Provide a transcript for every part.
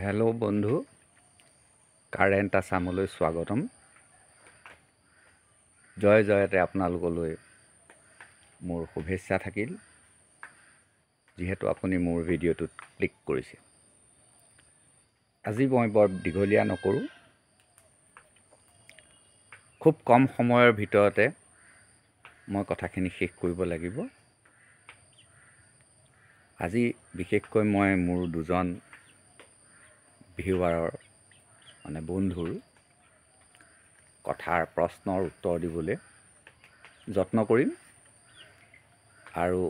Hello' বন্ধু, current আছামলৈ স্বাগতম। জয় জয়তে আপোনালোকলৈ মোৰ শুভেচ্ছা থাকিল, যিহেতু আপুনি মোৰ ভিডিঅ'টোত ক্লিক কৰিছে। আজি মই বৰ দীঘলীয়া নকৰোঁ, খুব কম সময়ৰ ভিতৰতে মই কথাখিনি শেষ কৰিব লাগিব। আজি বিশেষকৈ মই মোৰ দুজন ভিউৱাৰৰ বন্ধুৰ কথাৰ প্ৰশ্নৰ উত্তৰ দিবলৈ যত্ন কৰিম, আৰু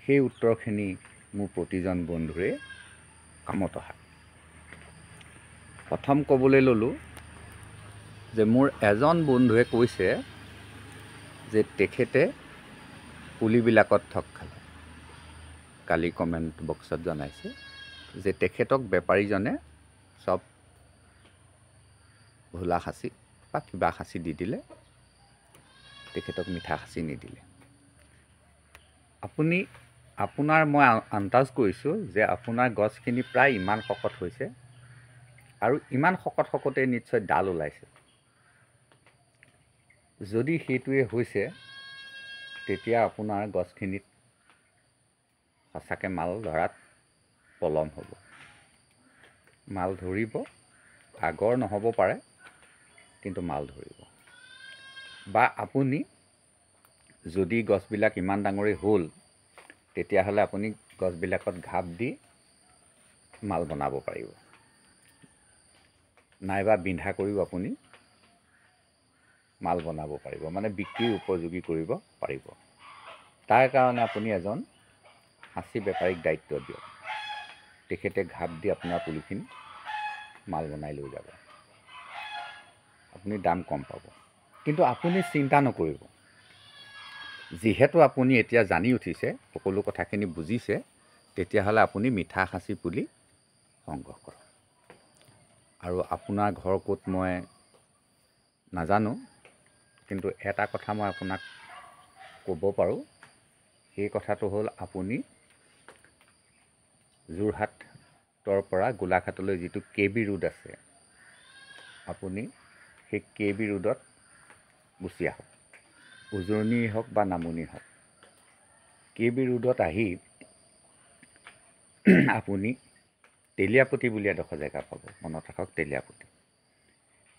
সেই উত্তৰখিনি মোৰ প্ৰতিজন বন্ধুৰে কামত অহা। প্ৰথম ক'বলৈ ল'লোঁ যে মোৰ এজন বন্ধুৱে কৈছে যে তেখেতে পুলিবিলাকত ঠগ খালে। কালি কমেণ্ট বক্সত জনাইছে যে তেখেতক বেপাৰীজনে চব ভোলা সাঁচি বা কিবা সাঁচি দি দিলে, তেখেতক মিঠা সাঁচি নিদিলে। আপোনাৰ মই আন্দাজ কৰিছোঁ যে আপোনাৰ গছখিনি প্ৰায় ইমান শকত হৈছে, আৰু ইমান শকতে নিশ্চয় ডাল ওলাইছে। যদি সেইটোৱে হৈছে, তেতিয়া আপোনাৰ গছখিনিত সঁচাকৈ মাল ধৰাত পলম হ'ব। মাল ধৰিব, আগৰ নহ'ব পাৰে, কিন্তু মাল ধৰিব। বা আপুনি যদি গছবিলাক ইমান ডাঙৰেই হ'ল, তেতিয়াহ'লে আপুনি গছবিলাকত ঘাপ দি মাল বনাব পাৰিব, নাইবা বিন্ধা কৰিও আপুনি মাল বনাব পাৰিব, বিক্ৰীৰ উপযোগী কৰিব পাৰিব। তাৰ কাৰণে আপুনি এজন সাঁচি বেপাৰীক দায়িত্ব দিয়ক, তেখেতে ঘাপ দি আপোনাৰ পুলিখিনি মাল বনাই লৈ যাব, আপুনি দাম কম পাব। কিন্তু আপুনি চিন্তা নকৰিব, যিহেতু আপুনি এতিয়া জানি উঠিছে, সকলো কথাখিনি বুজিছে, তেতিয়াহ'লে আপুনি মিঠা সাঁচি পুলি সংগ্ৰহ কৰক। আৰু আপোনাৰ ঘৰ ক'ত মই নাজানো, কিন্তু এটা কথা মই আপোনাক ক'ব পাৰোঁ, সেই কথাটো হ'ল আপুনি যোৰহাটৰ পৰা গোলাঘাটলৈ যিটো KB ৰোড আছে, আপুনি সেই KB ৰোডত গুচি আহক, উজনিৰ হওক বা নামনিৰ হওক। KB ৰোডত আহি আপুনি তেলীয়াপতি বুলি এডোখৰ জেগা পাব, মনত ৰাখক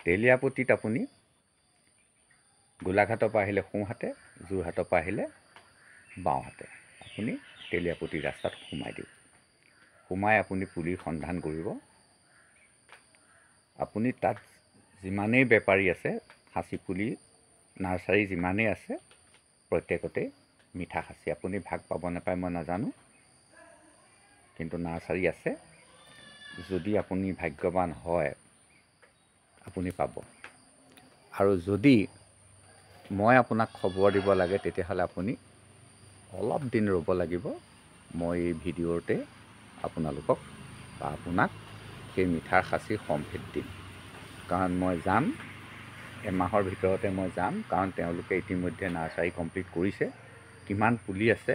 তেলীয়াপতিত আপুনি গোলাঘাটৰ পৰা আহিলে সোঁহাতে, যোৰহাটৰ পৰা আহিলে বাওঁহাতে, আপুনি তেলীয়াপতি ৰাস্তাত সোমাই দিওঁ। সোমাই আপুনি পুলিৰ সন্ধান কৰিব। আপুনি তাত যিমানেই বেপাৰী আছে, সাঁচি পুলি নাৰ্চাৰী যিমানেই আছে, প্ৰত্যেকতে মিঠা সাঁচি আপুনি ভাগ পাব নাপায় মই নাজানো, কিন্তু নাৰ্চাৰী আছে। যদি আপুনি ভাগ্যৱান হয়, আপুনি পাব। আৰু যদি মই আপোনাক খবৰ দিব লাগে, তেতিয়াহ'লে আপুনি অলপ দিন ৰ'ব লাগিব। মই এই ভিডিঅ'তে আপোনালোকক বা আপোনাক সেই মিঠাৰ সাঁচি সম্ভেদ দিম, কাৰণ মই যাম, এমাহৰ ভিতৰতে মই যাম, কাৰণ তেওঁলোকে ইতিমধ্যে নাৰ্চাৰী কমপ্লিট কৰিছে। কিমান পুলি আছে,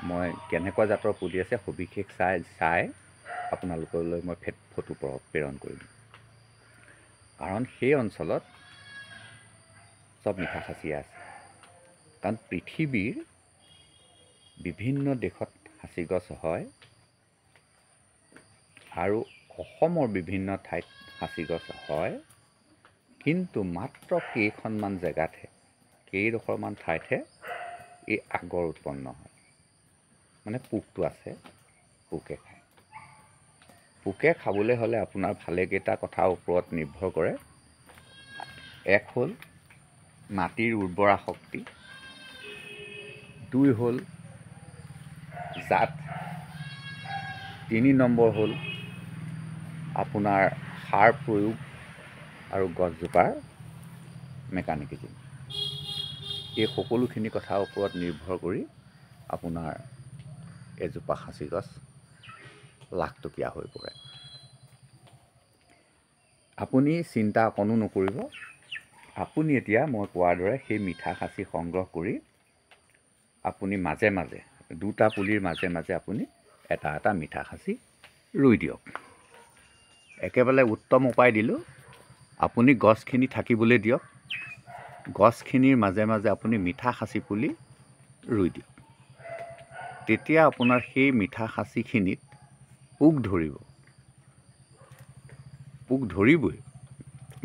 মই কেনেকুৱা জাতৰ পুলি আছে, সবিশেষ চাই আপোনালোকলৈ মই ফটো প্ৰেৰণ কৰিম, কাৰণ সেই অঞ্চলত চব মিঠা সাঁচিয়ে আছে। কাৰণ পৃথিৱীৰ বিভিন্ন দেশত সাঁচি গছ হয়, আৰু অসমৰ বিভিন্ন ঠাইত সাঁচি গছ হয়, কিন্তু মাত্ৰ কেইখনমান জেগাতহে, কেইডোখৰমান ঠাইতহে এই আগৰ উৎপন্ন হয়। পোকটো আছে, পোকে খায়। পোকে খাবলৈ হ'লে আপোনাৰ ভালেকেইটা কথাৰ ওপৰত নিৰ্ভৰ কৰে। এক হ'ল মাটিৰ উৰ্বৰা শক্তি, 2 হ'ল জাত, 3 নম্বৰ হ'ল আপোনাৰ সাৰ প্ৰয়োগ আৰু গছজোপাৰ মেকানিকিজম। এই সকলোখিনি কথাৰ ওপৰত নিৰ্ভৰ কৰি আপোনাৰ এজোপা সাঁচি গছ লাখটকীয়া হৈ পৰে। আপুনি চিন্তা অকণো নকৰিব, আপুনি এতিয়া মই কোৱাৰ দৰে সেই মিঠা সাঁচি সংগ্ৰহ কৰি আপুনি মাজে মাজে, দুটা পুলিৰ মাজে মাজে আপুনি এটা এটা মিঠা সাঁচি ৰুই দিয়ক। একেবাৰে উত্তম উপায় দিলোঁ। আপুনি গছখিনি থাকিবলৈ দিয়ক। গছখিনিৰ মাজে মাজে আপুনি মিঠা খাচী পুলি ৰুই দিয়ক। তেতিয়া আপোনাৰ সেই মিঠা খাচীখিনিত পোক ধৰিব। পোক ধৰিবই,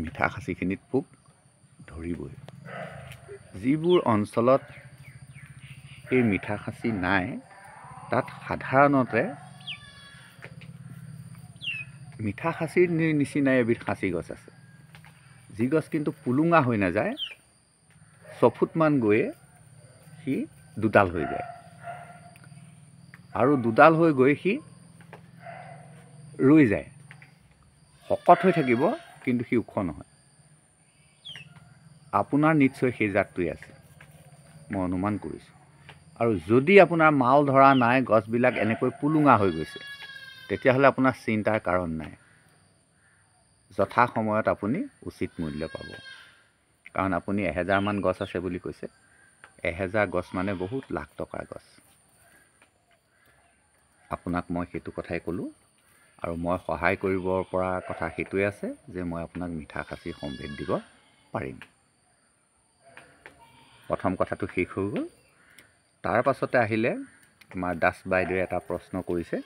মিঠা খাচীখিনিত পোক ধৰিবই। যিবোৰ অঞ্চলত এই মিঠা খাচী নাই, তাত সাধাৰণতে মিঠা খাচীৰ নিচিনাই এবিধ খাচী গছ আছে, যি গছ কিন্তু পুলুঙা হৈ নাযায়, 6 ফুটমান গৈয়ে সি দুডাল হৈ যায়। আৰু দুডাল হৈ গৈ সি ৰৈ যায়, শকত হৈ থাকিব, কিন্তু সি ওখ নহয়। আপোনাৰ নিশ্চয় সেই জাতটোৱে আছে, মই অনুমান কৰিছোঁ। আৰু যদি আপোনাৰ মাল ধৰা নাই, গছবিলাক এনেকৈ পুলুঙা হৈ গৈছে, তেতিয়াহ'লে আপোনাৰ চিন্তাৰ কাৰণ নাই। যথা সময়ত আপুনি উচিত মূল্য পাব। কাৰণ আপুনি 1000মান গছ আছে বুলি কৈছে। 1000 গছ মানে বহুত লাখ টকাৰ গছ। আপোনাক মই সেইটো কথাই ক'লোঁ। আৰু মই সহায় কৰিব পৰা কথা সেইটোৱে আছে যে মই আপোনাক মিঠা খাচী সম্ভেদ দিব পাৰিম। প্ৰথম কথাটো শেষ হৈ গ'ল। তাৰ পাছতে আহিলে আমাৰ দাস বাইদেৱে এটা প্ৰশ্ন কৰিছে।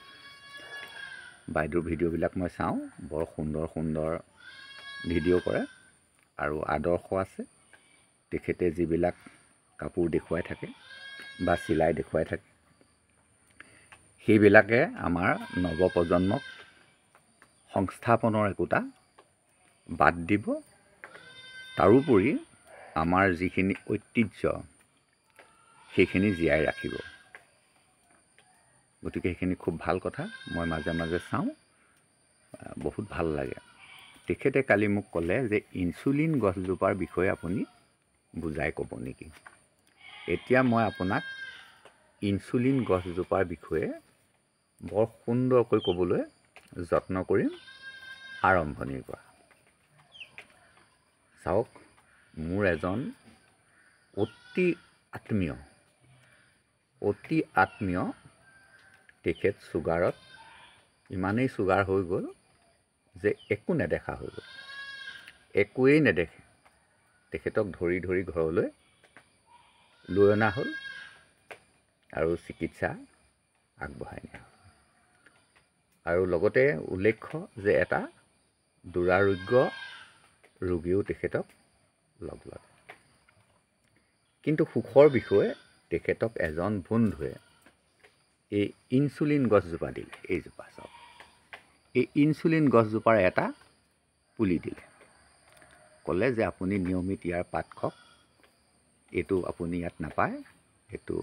বাইদেউৰ ভিডিঅ'বিলাক মই চাওঁ, বৰ সুন্দৰ সুন্দৰ ভিডিঅ' কৰে আৰু আদৰ্শ আছে। তেখেতে যিবিলাক কাপোৰ দেখুৱাই থাকে বা চিলাই দেখুৱাই থাকে, সেইবিলাকে আমাৰ নৱপ্ৰজন্মক সংস্থাপনৰ একোটা বাট দিব। তাৰোপৰি আমাৰ যিখিনি ঐতিহ্য, সেইখিনি জীয়াই ৰাখিব। গতিকে সেইখিনি খুব ভাল কথা। মই মাজে মাজে চাওঁ, বহুত ভাল লাগে। তেখেতে কালি মোক ক'লে যে ইনচুলিন গছজোপাৰ বিষয়ে আপুনি বুজাই ক'ব নেকি। এতিয়া মই আপোনাক ইনচুলিন গছজোপাৰ বিষয়ে বৰ সুন্দৰকৈ ক'বলৈ যত্ন কৰিম আৰম্ভণিৰ পৰা। চাওক, মোৰ এজন অতি আত্মীয় তেখেত চুগাৰত, ইমানেই চুগাৰ হৈ গ'ল যে একো নেদেখা হৈ গ'ল, একোৱেই নেদেখে। তেখেতক ধৰি ধৰি ঘৰলৈ লৈ অনা হ'ল আৰু চিকিৎসা আগবঢ়াই নিয়া হ'ল। আৰু লগতে উল্লেখ্য যে এটা দুৰাৰোগ্য ৰোগীও তেখেতক লগ লয়। কিন্তু সুখৰ বিষয়ে, তেখেতক এজন বন্ধুৱে এই ইনচুলিন গছজোপা দিলে। এইজোপা চাওক, এই ইনচুলিন গছজোপাৰ এটা পুলি দিলে। ক'লে যে আপুনি নিয়মিত ইয়াৰ পাত খাওক। এইটো আপুনি ইয়াত নাপায়, এইটো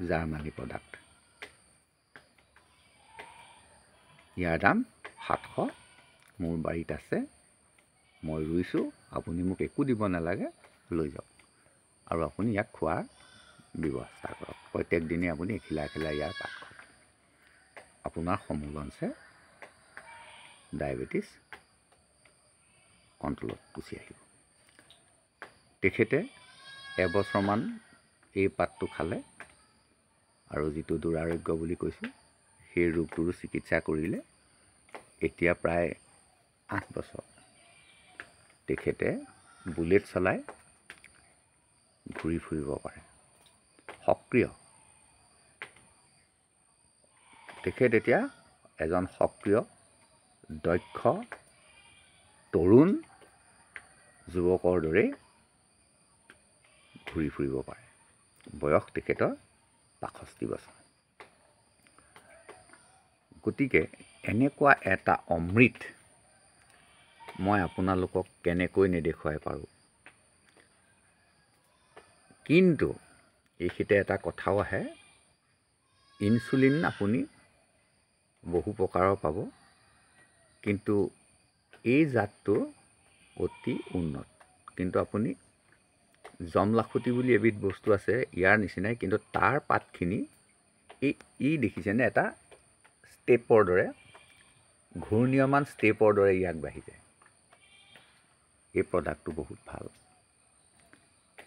জাৰ্মানী প্ৰডাক্ট। ইয়াৰ দাম 700। মোৰ বাৰীত আছে, মই ৰুইছোঁ। আপুনি মোক একো দিব নালাগে, লৈ যাওক। আৰু আপুনি ইয়াক খোৱাৰ ব্যৱস্থা কৰক। প্ৰত্যেক দিনে আপুনি এখিলা এখিলা ইয়াৰ পাত খাওক। আপোনাৰ সমূলঞ্চে ডায়েবেটিছ কণ্ট্ৰলত গুচি আহিব। তেখেতে এবছৰমান এই পাতটো খালে আৰু যিটো দুৰাৰোগ্য বুলি কৈছোঁ, সেই ৰোগটোৰো চিকিৎসা কৰিলে। এতিয়া প্ৰায় 8 বছৰ তেখেতে বুলেট চলাই ঘূৰি ফুৰিব পাৰে, সক্ৰিয়। তেখেত এতিয়া এজন সক্ৰিয়, দক্ষ, তৰুণ যুৱকৰ দৰেই ঘূৰি ফুৰিব পাৰে। বয়স তেখেতৰ 65 বছৰ। গতিকে এনেকুৱা এটা অমৃত মই আপোনালোকক কেনেকৈ নেদেখুৱাই পাৰোঁ। কিন্তু এইখিতে এটা কথাও আহে, ইনচুলিন আপুনি বহু প্ৰকাৰৰ পাব, কিন্তু এই জাতটো অতি উন্নত। কিন্তু আপুনি জমলাখুটি বুলি এবিধ বস্তু আছে, ইয়াৰ নিচিনাই, কিন্তু তাৰ পাতখিনি ই দেখিছেনে, এটা ষ্টেপৰ দৰে, ঘূৰ্ণীয়মান ষ্টেপৰ দৰে ই আগবাঢ়ি যায়। এই প্ৰডাক্টটো বহুত ভাল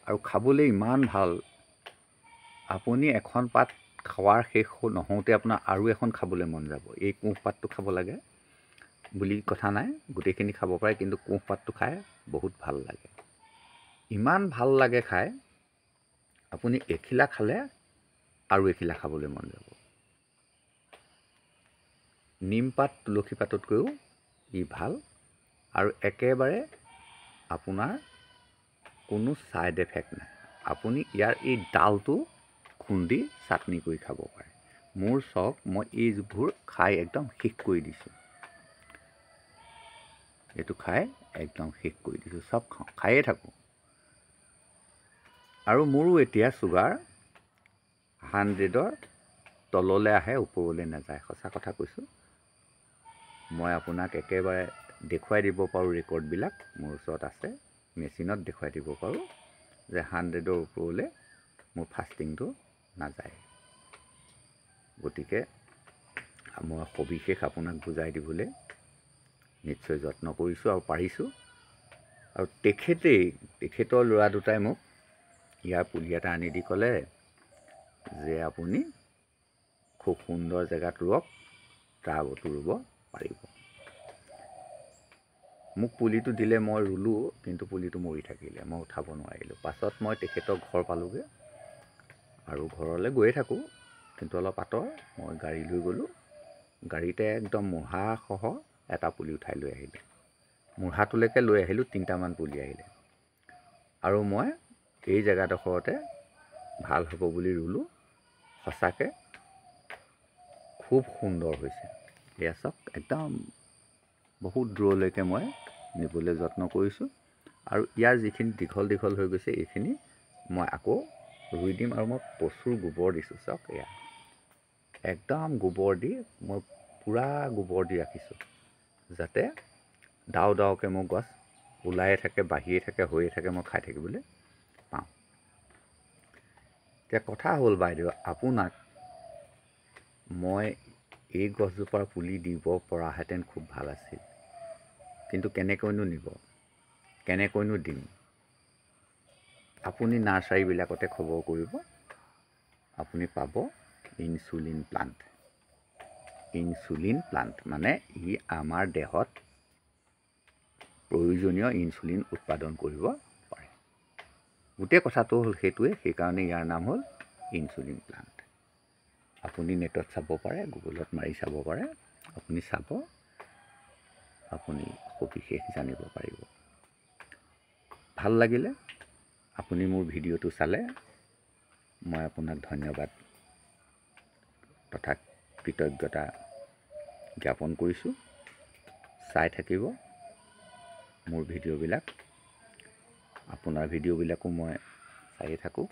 আৰু খাবলৈ ইমান ভাল। আপুনি এখন পাত খোৱাৰ শেষ নহওঁতে আপোনাৰ আৰু এখন খাবলৈ মন যাব। এই কোঁহপাতটো খাব লাগে, বুলি কথা নাই, গোটেইখিনি খাব পাৰে, কিন্তু কুঁহপাতটো খাই বহুত ভাল লাগে। ইমান ভাল লাগে খাই, আপুনি এখিলা খালে আৰু এখিলা খাবলৈ মন যাব। নিমপাত তুলসী পাততকৈও ই ভাল, আৰু একেবাৰে আপোনাৰ কোনো ছাইড এফেক্ট নাই। আপুনি ইয়াৰ এই ডালটো খুন্দি চাটনি কৰি খাব পাৰে। মোৰ চখ, মই এইবোৰ খাই একদম শেষ কৰি দিছোঁ। এইটো খাই একদম শেষ কৰি দিছোঁ, চব খায়ে থাকোঁ। আৰু মোৰো এতিয়া চুগাৰ 100ৰ তললৈ আহে, ওপৰলৈ নাযায়। সঁচা কথা কৈছোঁ। মই আপোনাক একেবাৰে দেখুৱাই দিব পাৰোঁ, ৰেকৰ্ডবিলাক মোৰ ওচৰত আছে, মেচিনত দেখুৱাই দিব পাৰোঁ যে 100ৰ ওপৰলৈ মোৰ ফাষ্টিংটো নাযায়। গতিকে মই সবিশেষ আপোনাক বুজাই দিবলৈ নিশ্চয় যত্ন কৰিছোঁ আৰু পাৰিছোঁ। আৰু তেখেতৰ ল'ৰা দুটাই মোক ইয়াৰ পুলি এটা আনি দি ক'লে যে আপুনি খুব সুন্দৰ জেগাত ৰুৱক, টাবতো ৰুব পাৰিব। মোক পুলিটো দিলে, মই ৰুলোঁ, কিন্তু পুলিটো মৰি থাকিলে, মই উঠাব নোৱাৰিলোঁ। পাছত মই তেখেতৰ ঘৰ পালোঁগৈ, আৰু ঘৰলৈ গৈয়ে থাকোঁ, কিন্তু অলপ আঁতৰ। মই গাড়ী লৈ গ'লোঁ, গাড়ীতে একদম মূঢ়াসহ এটা পুলি উঠাই লৈ আহিলোঁ। মূঢ়াটোলৈকে লৈ আহিলোঁ, 3টামান পুলি আহিলে, আৰু মই এই জেগাডোখৰতে ভাল হ'ব বুলি ৰুলোঁ। সঁচাকৈ খুব সুন্দৰ হৈছে। এয়া চাওক, একদম বহুত দূৰলৈকে মই নিবলৈ যত্ন কৰিছোঁ, আৰু ইয়াৰ যিখিনি দীঘল দীঘল হৈ গৈছে, এইখিনি মই আকৌ ৰুই দিম। আৰু মই প্ৰচুৰ গোবৰ দিছোঁ। চাওক, এয়া একদম গোবৰ দি, মই পূৰা গোবৰ দি ৰাখিছোঁ, যাতে ডাও ডাওকৈ মোৰ গছ ওলায়ে থাকে, বাঢ়িয়ে থাকে, হৈয়ে থাকে, মই খাই থাকিবলৈ পাওঁ। এতিয়া কথা হ'ল বাইদেউ, আপোনাক মই এই গছজোপাৰ পুলি দিব পৰাহেঁতেন খুব ভাল আছিল, কিন্তু কেনেকৈনো নিব, কেনেকৈনো দিম? আপুনি নাৰ্চাৰীবিলাকতে খবৰ কৰিব, আপুনি পাব ইনচুলিন প্লাণ্ট। ইনচুলিন প্লাণ্ট মানে ই আমাৰ দেহত প্ৰয়োজনীয় ইনচুলিন উৎপাদন কৰিব পাৰে। গোটেই কথাটো হ'ল সেইটোৱে, সেইকাৰণে ইয়াৰ নাম হ'ল ইনচুলিন প্লাণ্ট। আপুনি নেটত চাব পাৰে, গুগলত মাৰি চাব পাৰে, আপুনি চাব, আপুনি সবিশেষ জানিব পাৰিব। ভাল লাগিলে আপুনি মোৰ ভিডিঅ'টো চালে, মই আপোনাক ধন্যবাদ তথা কৃতজ্ঞতা জ্ঞাপন কৰিছোঁ। চাই থাকিব মোৰ ভিডিঅ'বিলাক, আপোনাৰ ভিডিঅ'বিলাকো মই চায়ে থাকোঁ।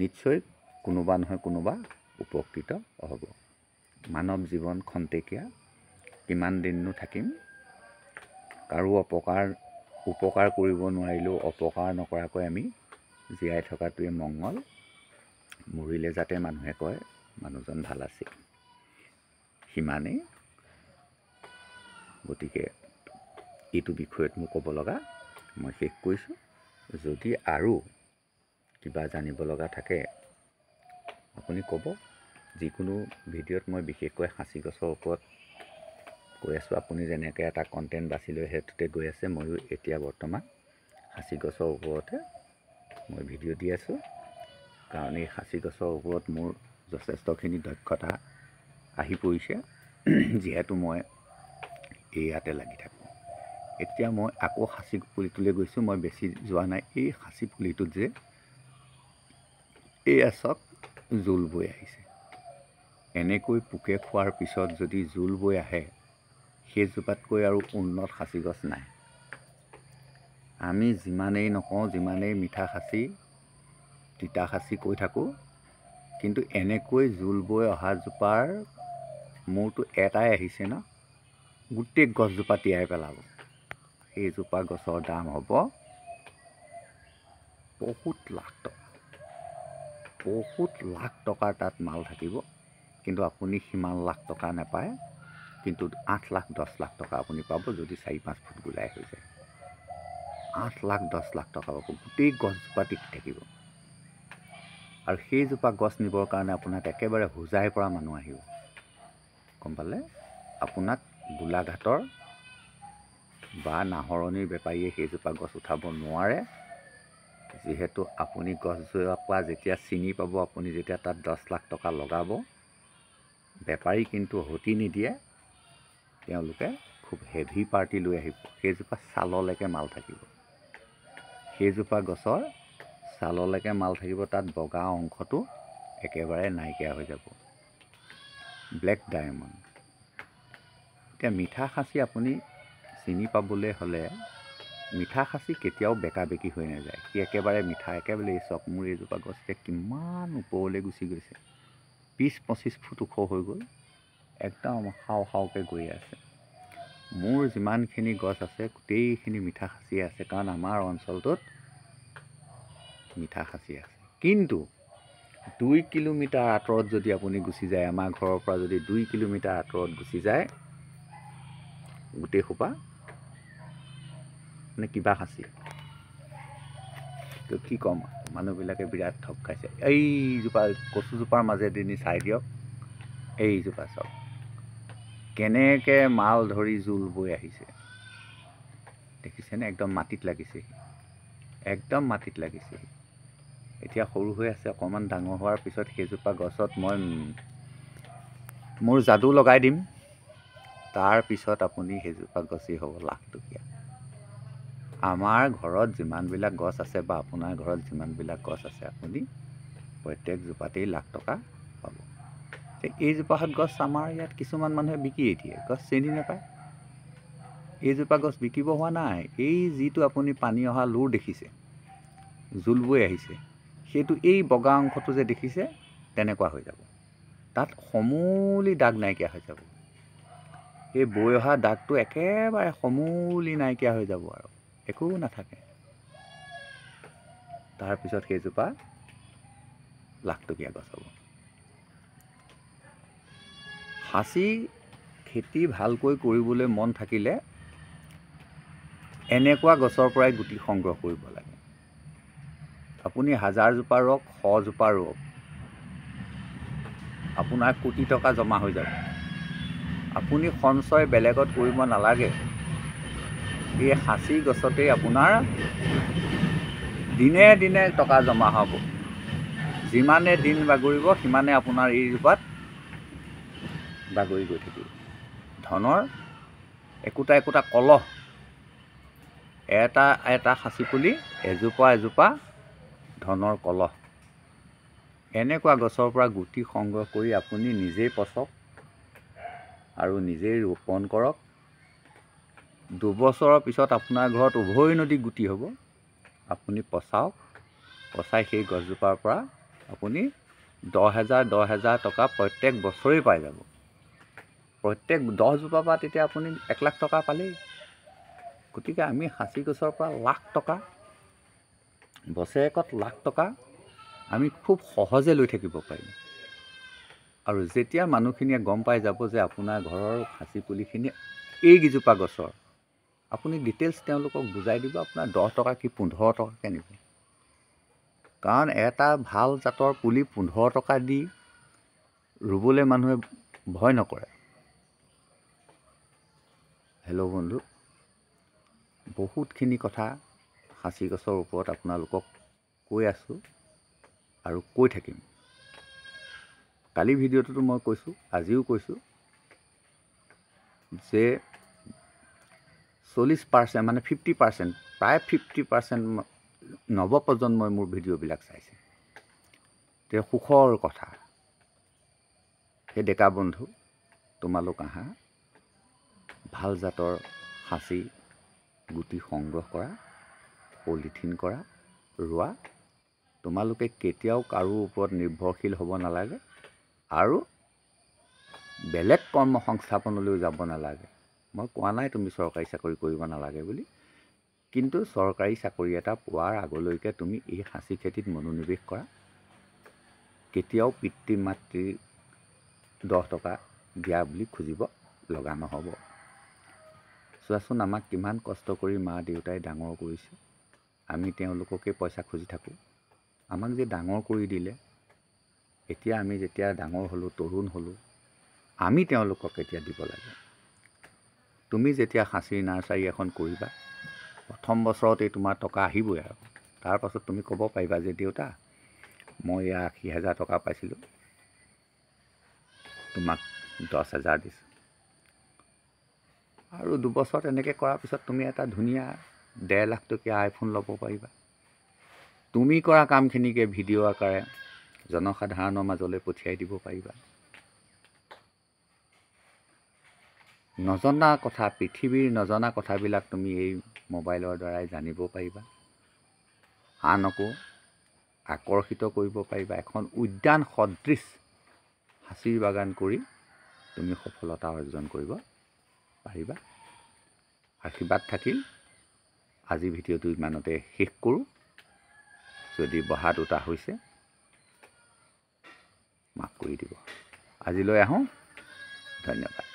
নিশ্চয় কোনোবা নহয় কোনোবা উপকৃত হ'ব। মানৱ জীৱন খন্তেকীয়া, কিমান দিননো থাকিম? কাৰো উপকাৰ কৰিব নোৱাৰিলেও অপকাৰ নকৰাকৈ আমি জীয়াই থকাটোৱে মংগল। মৰিলে যাতে মানুহে কয় মানুহজন ভাল আছিল, সিমানেই। গতিকে এইটো বিষয়ত মোৰ ক'ব লগা মই শেষ কৰিছোঁ। যদি আৰু কিবা জানিব লগা থাকে আপুনি ক'ব। যিকোনো ভিডিঅ'ত মই বিশেষকৈ সাঁচি গছৰ ওপৰত কৈ আছোঁ। আপুনি যেনেকৈ এটা কণ্টেণ্ট বাছি লৈ সেইটোতে গৈ আছে, ময়ো এতিয়া বৰ্তমান সাঁচি গছৰ ওপৰতে মই ভিডিঅ' দি আছোঁ। কাৰণ এই সাঁচি গছৰ ওপৰত মোৰ যথেষ্টখিনি দক্ষতা আহি পৰিছে, যিহেতু মই ইয়াতে লাগি থাকোঁ। এতিয়া মই আকৌ সাঁচি পুলিটোলৈ গৈছোঁ, মই বেছি যোৱা নাই। এই সাঁচি পুলিটোত যে এয়া চাওক, জোল বৈ আহিছে। এনেকৈ পোকে খোৱাৰ পিছত যদি জোল বৈ আহে, সেইজোপাতকৈ আৰু উন্নত সাঁচি গছ নাই। আমি যিমানেই নকওঁ, যিমানেই মিঠা সাঁচি, তিতা সাঁচি কৈ থাকোঁ, কিন্তু এনেকৈ জোল বৈ অহাজোপাৰ মূৰটো এটাই আহিছে ন, গোটেই গছজোপা তিয়াই পেলাব। সেইজোপা গছৰ দাম হ'ব বহুত লাখ টকা। বহুত লাখ টকাৰ তাত মাল থাকিব, কিন্তু আপুনি সিমান লাখ টকা নাপায়। কিন্তু 8 লাখ 10 লাখ টকা আপুনি পাব, যদি 4-5 ফুট গোলাই হৈ যায়। 8 লাখ 10 লাখ টকা পাব, গোটেই গছজোপা টিকি থাকিব। আৰু সেইজোপা গছ নিবৰ কাৰণে আপোনাক একেবাৰে হোজাইৰ পৰা মানুহ আহিব, গম পালে? আপোনাক গোলাঘাটৰ বা নাহৰণিৰ বেপাৰীয়ে সেইজোপা গছ উঠাব নোৱাৰে। যিহেতু আপুনি গছজোপা যেতিয়া চিনি পাব, আপুনি যেতিয়া তাত 10 লাখ টকা লগাব, বেপাৰী কিন্তু হতি নিদিয়ে। তেওঁলোকে খুব হেভি পাৰ্টি লৈ আহিব। সেইজোপা ছাললৈকে মাল থাকিব। সেইজোপা গছৰ ছাললৈকে মাল থাকিব, তাত বগা অংশটো একেবাৰে নাইকিয়া হৈ যাব। Black diamond. এতিয়া মিঠা খাচী আপুনি চিনি পাবলৈ হ'লে, মিঠা খাচী কেতিয়াও বেকা বেকি হৈ নাযায়। সি একেবাৰে মিঠা, একেবাৰে চাওক মোৰ এইজোপা গছ এতিয়া কিমান ওপৰলৈ গুচি গৈছে, 20-25 ফুট ওখ হৈ গ'ল, একদম হাও হাওকৈ গৈ আছে। মোৰ যিমানখিনি গছ আছে গোটেইখিনি মিঠা খাচী আছে, কাৰণ আমাৰ অঞ্চলটোত মিঠা খাচী আছে। কিন্তু 2 কিলোমিটাৰ আঁতৰত যদি আপুনি গুচি যায়, আমাৰ ঘৰৰ পৰা যদি 2 কিলোমিটাৰ আঁতৰত গুচি যায়, গোটেই সোপা মানে কিবা খাচী। তো কি ক'ম, মানুহবিলাকে বিৰাট ঠগ খাইছে। এইজোপা কচুজোপাৰ মাজেদি নি চাই দিয়ক, এইজোপা চাওক কেনেকৈ মাল ধৰি জোল বৈ আহিছে, দেখিছেনে? একদম মাটিত লাগিছে, একদম মাটিত লাগিছে। এতিয়া সৰু হৈ আছে, অকণমান ডাঙৰ হোৱাৰ পিছত সেইজোপা গছত মই মোৰ যাদু লগাই দিম। তাৰপিছত আপুনি সেইজোপা গছেই হ'ব লাখটকীয়া। আমাৰ ঘৰত যিমানবিলাক গছ আছে বা আপোনাৰ ঘৰত যিমানবিলাক গছ আছে, আপুনি প্ৰত্যেকজোপাতেই লাখ টকা পাব। এইজোপাহঁত গছ আমাৰ ইয়াত কিছুমান মানুহে বিকিয়ে দিয়ে, গছ চিনি নাপায়। এইজোপা গছ বিকিব হোৱা নাই। এই যিটো আপুনি পানী অহা লোৰ দেখিছে, জোল বৈ আহিছে, সেইটো এই বগা অংশটো যে দেখিছে, তেনেকুৱা হৈ যাব। তাত সমূলি দাগ নাইকিয়া হৈ যাব। এই বৈ অহা দাগটো একেবাৰে সমূলি নাইকিয়া হৈ যাব আৰু একো নাথাকে। তাৰপিছত সেইজোপা লাখটকীয়া গছ হ'ব। খাচী খেতি ভালকৈ কৰিবলৈ মন থাকিলে এনেকুৱা গছৰ পৰাই গুটি সংগ্ৰহ কৰিব লাগে। আপুনি 1000 জোপা ৰোৱক, 100 জোপা ৰোৱক, আপোনাৰ কোটি টকা জমা হৈ যাব। আপুনি সঞ্চয় বেলেগত কৰিব নালাগে। এই খাচী গছতেই আপোনাৰ দিনে দিনে টকা জমা হ'ব। যিমানে দিন বাগৰিব, সিমানে আপোনাৰ এইজোপাত বাগৰি গৈ থাকিব। ধনৰ একোটা একোটা কলহ, এটা এটা খাচী পুলি, এজোপা এজোপা ধনৰ কলহ। এনেকুৱা গছৰ পৰা গুটি সংগ্ৰহ কৰি আপুনি নিজেই পচক আৰু নিজেই ৰোপণ কৰক। 2 বছৰৰ পিছত আপোনাৰ ঘৰত উভৈনদী গুটি হ'ব। আপুনি পচাওক, পচাই সেই গছজোপাৰ পৰা আপুনি 10,000 টকা প্ৰত্যেক বছৰেই পাই যাব। প্ৰত্যেক 10 জোপাৰ পৰা তেতিয়া আপুনি 1 লাখ টকা পালেই। গতিকে আমি খাচী গছৰ পৰা লাখ টকা, বছৰেকত লাখ টকা আমি খুব সহজে লৈ থাকিব পাৰিম। আৰু যেতিয়া মানুহখিনিয়ে গম পাই যাব যে আপোনাৰ ঘৰৰ খাচী পুলিখিনি এইকেইজোপা গছৰ, আপুনি ডিটেইলছ তেওঁলোকক বুজাই দিব, আপোনাৰ 10 টকা কি 15 টকাকৈ নিব। কাৰণ এটা ভাল জাতৰ পুলি 15 টকা দি ৰুবলৈ মানুহে ভয় নকৰে। হেল্ল' বন্ধু, বহুতখিনি কথা খাচী গছৰ ওপৰত আপোনালোকক কৈ আছোঁ আৰু কৈ থাকিম। কালি ভিডিঅ'টোতো মই কৈছোঁ, আজিও কৈছোঁ যে 40% মানে 50%, প্ৰায় 50% নৱপ্ৰজন্মই মোৰ ভিডিঅ'বিলাক চাইছে। তেওঁ সুখৰ কথা। সেই ডেকা বন্ধু, তোমালোক আহা, ভাল জাতৰ খাচী গুটি সংগ্ৰহ কৰা, পলিথিন কৰা, ৰোৱা। তোমালোকে কেতিয়াও কাৰো ওপৰত নিৰ্ভৰশীল হ'ব নালাগে আৰু বেলেগ কৰ্ম সংস্থাপনলৈও যাব নালাগে। মই কোৱা নাই তুমি চৰকাৰী চাকৰি কৰিব নালাগে বুলি, কিন্তু চৰকাৰী চাকৰি এটা পোৱাৰ আগলৈকে তুমি এই খাচী খেতিত মনোনিৱেশ কৰা। কেতিয়াও পিতৃ মাতৃৰ 10 টকা দিয়া বুলি খুজিব লগা নহ'ব। চোৱাচোন আমাক কিমান কষ্ট কৰি মা দেউতাই ডাঙৰ কৰিছে, আমি তেওঁলোককে পইচা খুজি থাকোঁ। আমাক যে ডাঙৰ কৰি দিলে, এতিয়া আমি যেতিয়া ডাঙৰ হ'লোঁ, তৰুণ হ'লোঁ, আমি তেওঁলোকক এতিয়া দিব লাগে। তুমি যেতিয়া খাচীৰ নাৰ্চাৰী এখন কৰিবা, প্ৰথম বছৰতেই তোমাৰ টকা আহিবই আৰু তাৰপাছত তুমি ক'ব পাৰিবা যে দেউতা মই 80,000 টকা পাইছিলোঁ, তোমাক 10,000 দিছোঁ। আৰু 2 বছৰ তেনেকৈ কৰাৰ পিছত তুমি এটা ধুনীয়া 1.5 লাখ টকীয়া আইফোন ল'ব পাৰিবা। তুমি কৰা কামখিনিকে ভিডিঅ' আকাৰে জনসাধাৰণৰ মাজলৈ পঠিয়াই দিব পাৰিবা। নজনা কথা, পৃথিৱীৰ নজনা কথাবিলাক তুমি এই মোবাইলৰ দ্বাৰাই জানিব পাৰিবা। আনকো আকৰ্ষিত কৰিব পাৰিবা। এখন উদ্যান সদৃশ খাচীৰ বাগান কৰি তুমি সফলতা অৰ্জন কৰিব পাৰিবা। আশীৰ্বাদ থাকিল। আজি ভিডিঅ'টো ইমানতে শেষ কৰোঁ। যদি বহা দুটা হৈছে মাফ কৰি দিব। আজিলৈ আহোঁ। ধন্যবাদ।